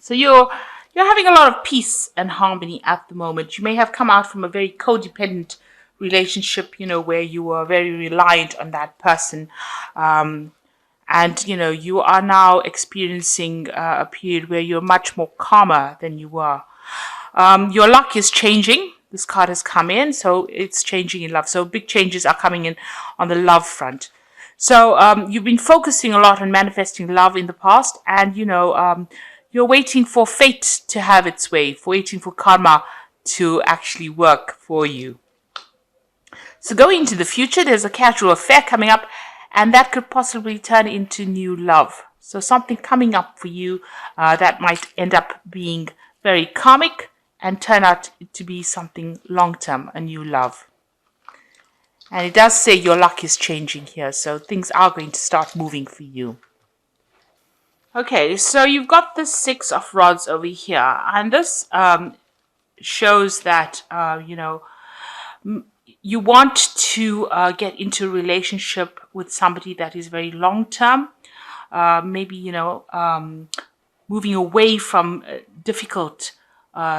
So you're having a lot of peace and harmony at the moment. You may have come out from a very codependent relationship, where you were very reliant on that person. Um, and you are now experiencing a period where you're much more calmer than you were. Your luck is changing. This card has come in, so it's changing in love. So big changes are coming in on the love front. So you've been focusing a lot on manifesting love in the past, and you're waiting for fate to have its way, waiting for karma to actually work for you. So going into the future, there's a casual affair coming up, and that could possibly turn into new love. So something coming up for you that might end up being very karmic and turn out to be something long-term, a new love. And it does say your luck is changing here, so things are going to start moving for you. Okay, so you've got the Six of Rods over here, and this shows that, you want to get into a relationship with somebody that is very long-term, maybe, moving away from difficult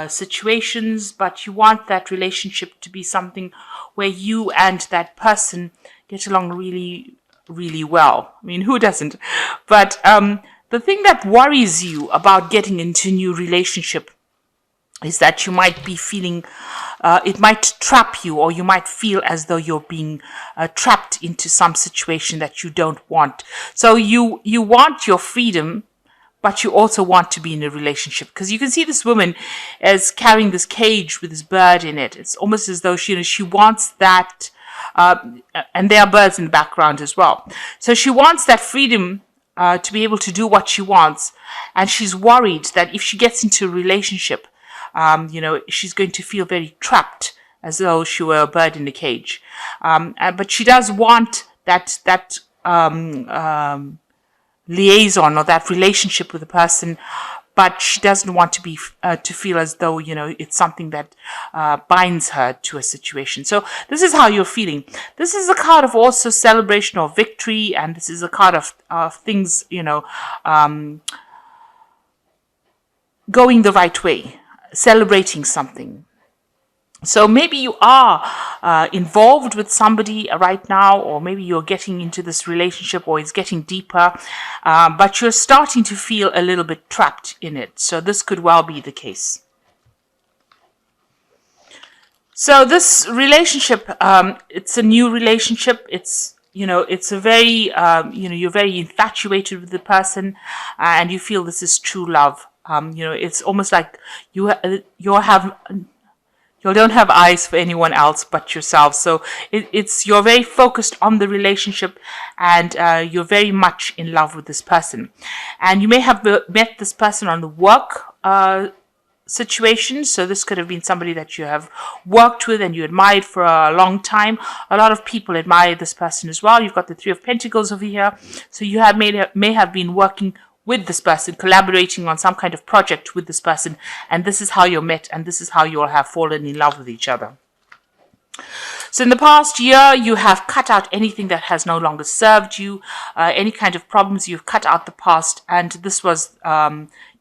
situations, but you want that relationship to be something where you and that person get along really, really well. I mean, who doesn't? But the thing that worries you about getting into a new relationship is that you might be feeling, it might trap you, or you might feel as though you're being trapped into some situation that you don't want. So you want your freedom, but you also want to be in a relationship, because you can see this woman as carrying this cage with this bird in it. It's almost as though she wants that, and there are birds in the background as well. So she wants that freedom to be able to do what she wants, and she's worried that if she gets into a relationship, she's going to feel very trapped, as though she were a bird in a cage. But she does want that liaison or that relationship with the person, but she doesn't want to be to feel as though it's something that binds her to a situation. So this is how you're feeling. This is a card of also celebration or victory, and this is a card of things going the right way, celebrating something. So maybe you are involved with somebody right now, or maybe you're getting into this relationship, or it's getting deeper, but you're starting to feel a little bit trapped in it. So this could well be the case. So this relationship, it's a new relationship. It's it's a very, you're very infatuated with the person, and you feel this is true love. It's almost like you don't have eyes for anyone else but yourself. So you're very focused on the relationship, and you're very much in love with this person. And you may have met this person on the work situation. So this could have been somebody that you have worked with and you admired for a long time. A lot of people admire this person as well. You've got the Three of Pentacles over here. So you may have been working with this person, collaborating on some kind of project with this person, and this is how you're met, and this is how you'll have fallen in love with each other. So in the past year, you have cut out anything that has no longer served you, any kind of problems, you've cut out the past, and this was,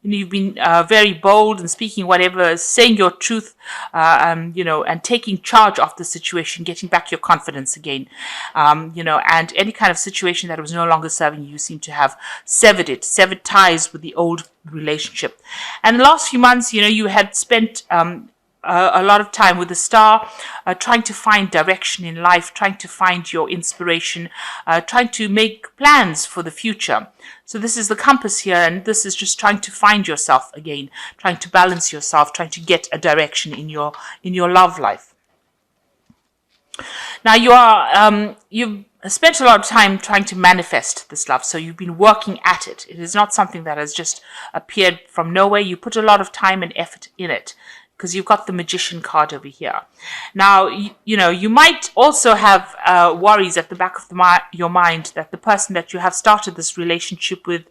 you've been very bold and speaking whatever, saying your truth, and taking charge of the situation, getting back your confidence again, and any kind of situation that was no longer serving you seem to have severed ties with the old relationship. And the last few months, you had spent a lot of time with the star, trying to find direction in life, trying to find your inspiration, trying to make plans for the future. So this is the compass here, and this is just trying to find yourself again, trying to balance yourself, trying to get a direction in your love life. Now you've spent a lot of time trying to manifest this love, so you've been working at it. It is not something that has just appeared from nowhere. You put a lot of time and effort in it, because you've got the Magician card over here. Now, you might also have worries at the back of your mind that the person that you have started this relationship with,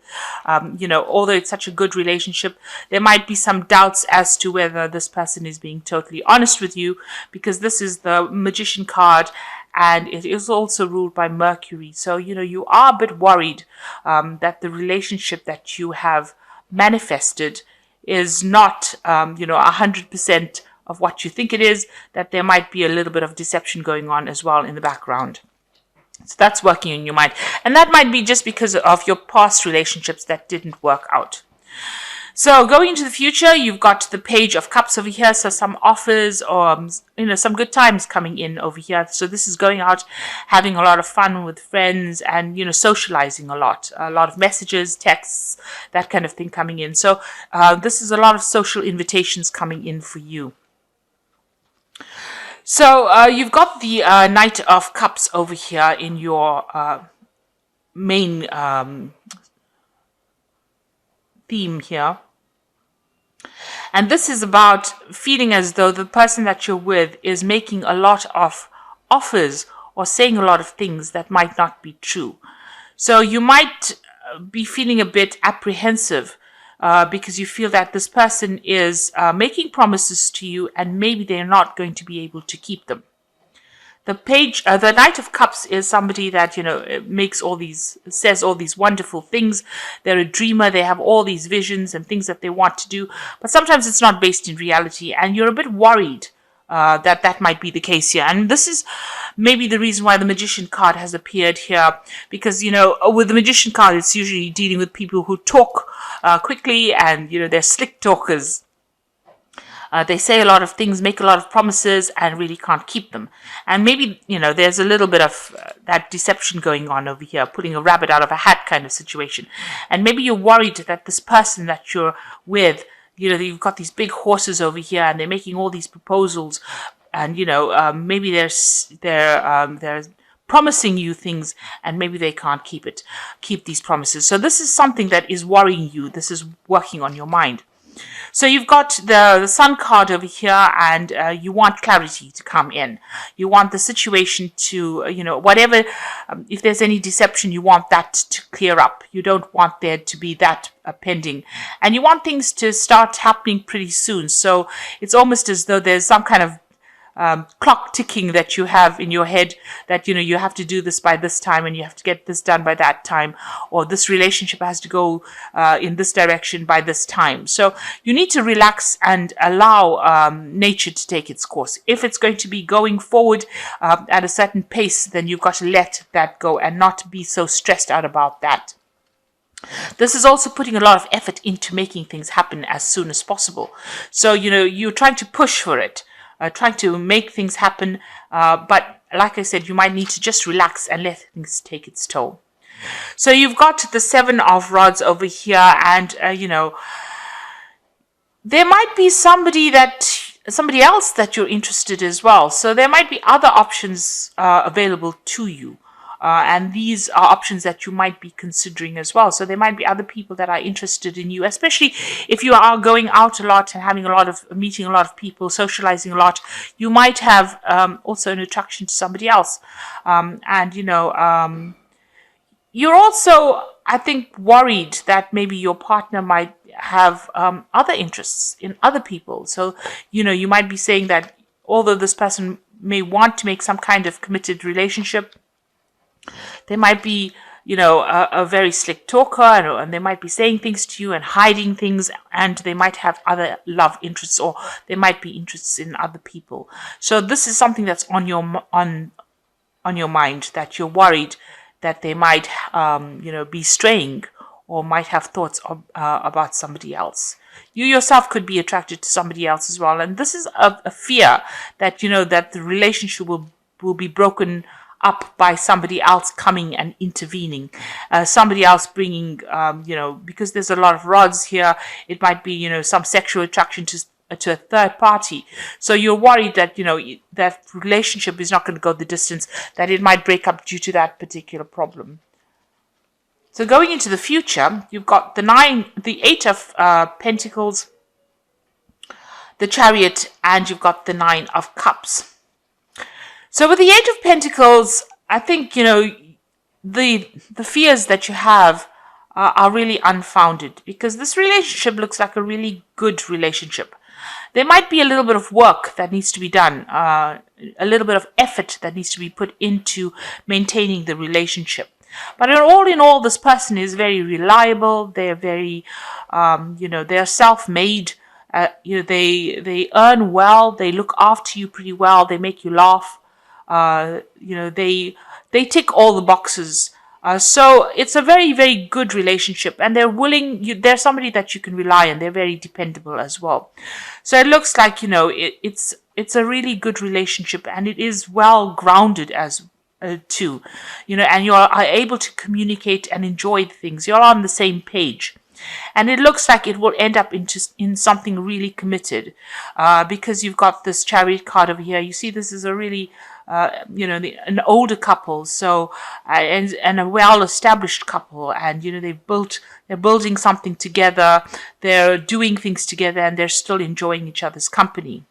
although it's such a good relationship, there might be some doubts as to whether this person is being totally honest with you, because this is the Magician card, and it is also ruled by Mercury. So, you are a bit worried that the relationship that you have manifested is not, 100% of what you think it is, that there might be a little bit of deception going on as well in the background. So that's working in your mind. And that might be just because of your past relationships that didn't work out. So going into the future, you've got the Page of Cups over here. So some offers or, some good times coming in over here. So this is going out, having a lot of fun with friends and, socializing a lot of messages, texts, that kind of thing coming in. So this is a lot of social invitations coming in for you. So you've got the Knight of Cups over here in your main theme here. And this is about feeling as though the person that you're with is making a lot of offers or saying a lot of things that might not be true. So you might be feeling a bit apprehensive because you feel that this person is making promises to you and maybe they're not going to be able to keep them. The Knight of Cups is somebody that, says all these wonderful things. They're a dreamer. They have all these visions and things that they want to do. But sometimes it's not based in reality. And you're a bit worried that might be the case here. And this is maybe the reason why the Magician card has appeared here. Because, with the Magician card, it's usually dealing with people who talk quickly and, they're slick talkers. They say a lot of things, make a lot of promises, and really can't keep them. And maybe, there's a little bit of that deception going on over here, putting a rabbit out of a hat kind of situation. And maybe you're worried that this person that you're with, you've got these big horses over here, and they're making all these proposals, and, maybe they're promising you things, and maybe they can't keep these promises. So this is something that is worrying you. This is working on your mind. So you've got the Sun card over here, and you want clarity to come in. You want the situation to, whatever, if there's any deception, you want that to clear up. You don't want there to be that pending. And you want things to start happening pretty soon. So it's almost as though there's some kind of clock ticking that you have in your head that, you have to do this by this time and you have to get this done by that time, or this relationship has to go in this direction by this time. So you need to relax and allow nature to take its course. If it's going to be going forward at a certain pace, then you've got to let that go and not be so stressed out about that. This is also putting a lot of effort into making things happen as soon as possible. So, you're trying to push for it. Trying to make things happen, but like I said, you might need to just relax and let things take its toll. So you've got the Seven of Rods over here, and there might be somebody else that you're interested as well. So there might be other options available to you. And these are options that you might be considering as well. So there might be other people that are interested in you, especially if you are going out a lot and meeting a lot of people, socializing a lot. You might have also an attraction to somebody else. You're also, I think, worried that maybe your partner might have other interests in other people. So, you might be saying that although this person may want to make some kind of committed relationship, they might be, a very slick talker, and they might be saying things to you and hiding things, and they might have other love interests, or they might be interests in other people. So this is something that's on your mind, that you're worried that they might, be straying or might have thoughts about somebody else. You yourself could be attracted to somebody else as well, and this is a fear that that the relationship will be broken up by somebody else coming and intervening, somebody else bringing, because there's a lot of rods here, it might be, some sexual attraction to a third party. So you're worried that, that relationship is not going to go the distance, that it might break up due to that particular problem. So going into the future, you've got the Eight of Pentacles, the Chariot, and you've got the Nine of Cups. So with the Eight of Pentacles, I think, the fears that you have are really unfounded, because this relationship looks like a really good relationship. There might be a little bit of work that needs to be done, a little bit of effort that needs to be put into maintaining the relationship. But in all, this person is very reliable. They're very, they're self-made. They earn well. They look after you pretty well. They make you laugh. They tick all the boxes. So it's a very, very good relationship, and they're somebody that you can rely on. They're very dependable as well. So it looks like, it's a really good relationship, and it is well grounded as too, and you are able to communicate and enjoy things. You're on the same page. And it looks like it will end up in something really committed, because you've got this Chariot card over here. You see, this is a really, an older couple, so and a well-established couple, and they're building something together. They're doing things together, and they're still enjoying each other's company.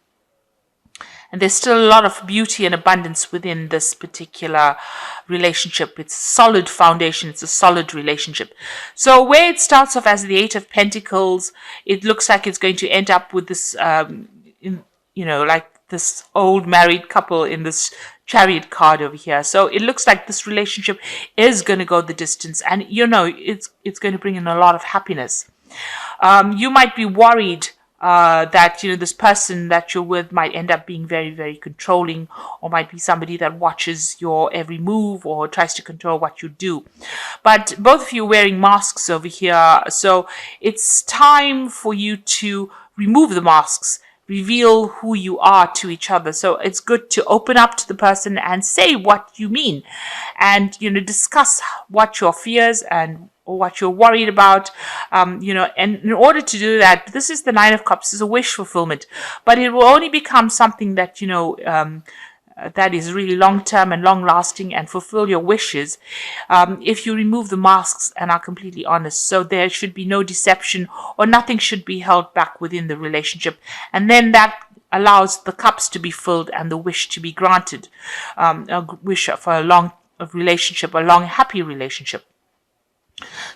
And there's still a lot of beauty and abundance within this particular relationship. It's a solid foundation. It's a solid relationship. So where it starts off as the Eight of Pentacles, it looks like it's going to end up with this, like this old married couple in this Chariot card over here. So it looks like this relationship is going to go the distance, and it's going to bring in a lot of happiness. You might be worried that this person that you're with might end up being very, very controlling, or might be somebody that watches your every move or tries to control what you do. But both of you are wearing masks over here, so it's time for you to remove the masks, reveal who you are to each other. So it's good to open up to the person and say what you mean, and discuss what your fears or what you're worried about, and in order to do that, this is the Nine of Cups, is a wish fulfillment, but it will only become something that, that is really long-term and long-lasting and fulfill your wishes if you remove the masks and are completely honest. So there should be no deception, or nothing should be held back within the relationship, and then that allows the cups to be filled and the wish to be granted, a wish for a long relationship, a long, happy relationship.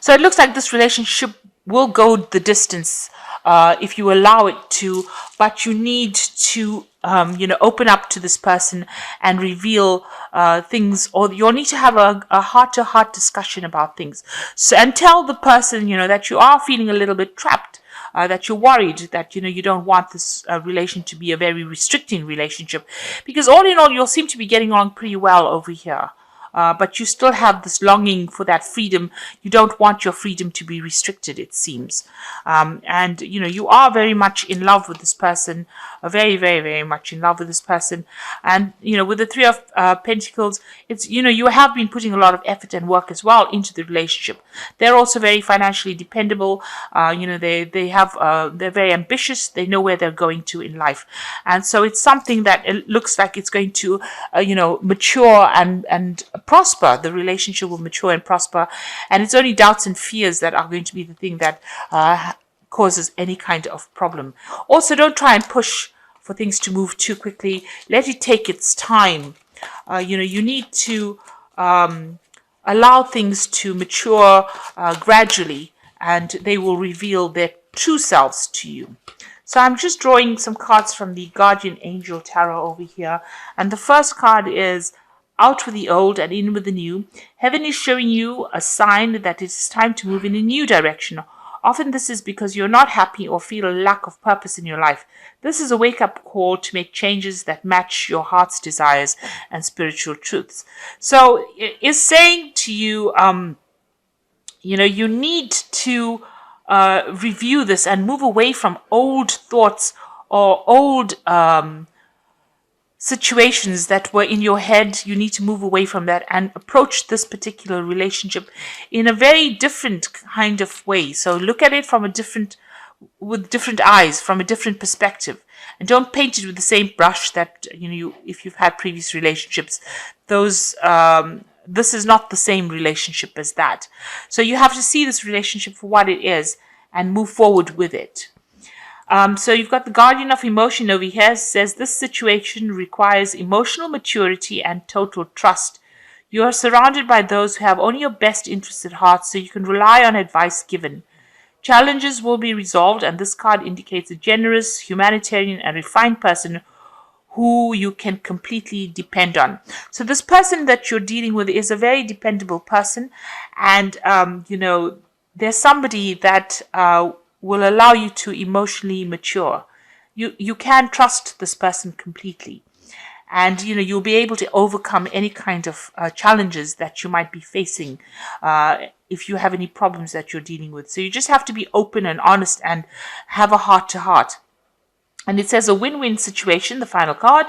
So it looks like this relationship will go the distance if you allow it to, but you need to, open up to this person and reveal things, or you'll need to have a heart-to-heart discussion about things. So, and tell the person, that you are feeling a little bit trapped, that you're worried, that, you don't want this relation to be a very restricting relationship, because all in all, you'll seem to be getting along pretty well over here. But you still have this longing for that freedom. You don't want your freedom to be restricted, it seems. And, you are very much in love with this person, very, very, very much in love with this person. And, with the Three of Pentacles, it's, you have been putting a lot of effort and work as well into the relationship. They're also very financially dependable. They're very ambitious. They know where they're going to in life. And so it's something that it looks like it's going to, mature and prosper. The relationship will mature and prosper, and it's only doubts and fears that are going to be the thing that causes any kind of problem. Also, don't try and push for things to move too quickly. Let it take its time. You need to allow things to mature gradually, and they will reveal their true selves to you. So I'm just drawing some cards from the Guardian Angel Tarot over here, and the first card is out with the old and in with the new. Heaven is showing you a sign that it's time to move in a new direction. Often this is because you're not happy or feel a lack of purpose in your life. This is a wake-up call to make changes that match your heart's desires and spiritual truths. So it's saying to you, you need to review this and move away from old thoughts or old situations that were in your head. You need to move away from that and approach this particular relationship in a very different kind of way. So look at it with different eyes, from a different perspective, and don't paint it with the same brush that if you've had previous relationships. This is not the same relationship as that. So you have to see this relationship for what it is and move forward with it. So you've got the Guardian of Emotion over here. Says this situation requires emotional maturity and total trust. You are surrounded by those who have only your best interests at heart, so you can rely on advice given. Challenges will be resolved, and this card indicates a generous, humanitarian, and refined person who you can completely depend on. So this person that you're dealing with is a very dependable person, and there's somebody that will allow you to emotionally mature. You can trust this person completely, and you'll be able to overcome any kind of challenges that you might be facing if you have any problems that you're dealing with. So you just have to be open and honest and have a heart to heart. And it says a win-win situation, the final card.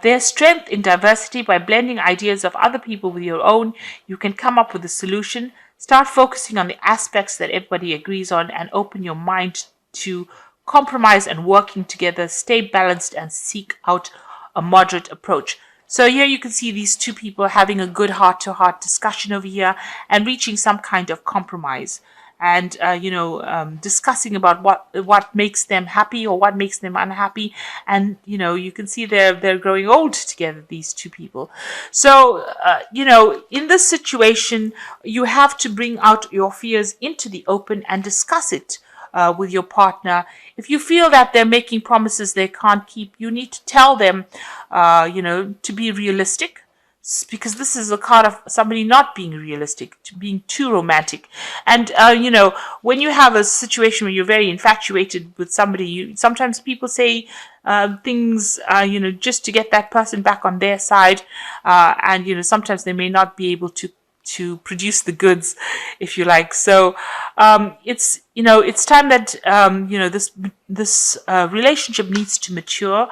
There's strength in diversity. By blending ideas of other people with your own, you can come up with a solution. Start focusing on the aspects that everybody agrees on and open your mind to compromise and working together. Stay balanced and seek out a moderate approach. So here you can see these two people having a good heart-to-heart discussion over here and reaching some kind of compromise, and discussing about what makes them happy or what makes them unhappy. And you can see they're growing old together, these two people. So in this situation, you have to bring out your fears into the open and discuss it with your partner. If you feel that they're making promises they can't keep, you need to tell them to be realistic, because this is a card of somebody not being realistic, to being too romantic. And when you have a situation where you're very infatuated with somebody, sometimes people say things just to get that person back on their side, and sometimes they may not be able to produce the goods, if you like. So it's time that this relationship needs to mature.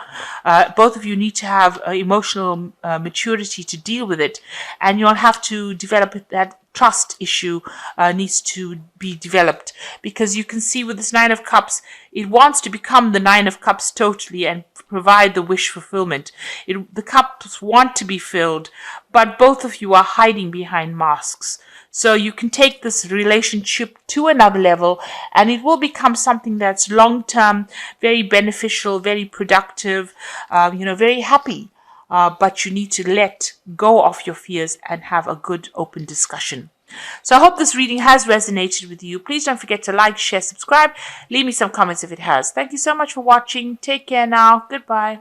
Both of you need to have emotional maturity to deal with it, and you'll have to develop that trust issue needs to be developed, because you can see with this Nine of Cups, it wants to become the Nine of Cups totally and provide the wish fulfillment. The cups want to be filled, but both of you are hiding behind masks. So you can take this relationship to another level, and it will become something that's long-term, very beneficial, very productive, very happy. But you need to let go of your fears and have a good open discussion. So I hope this reading has resonated with you. Please don't forget to like, share, subscribe. Leave me some comments if it has. Thank you so much for watching. Take care now. Goodbye.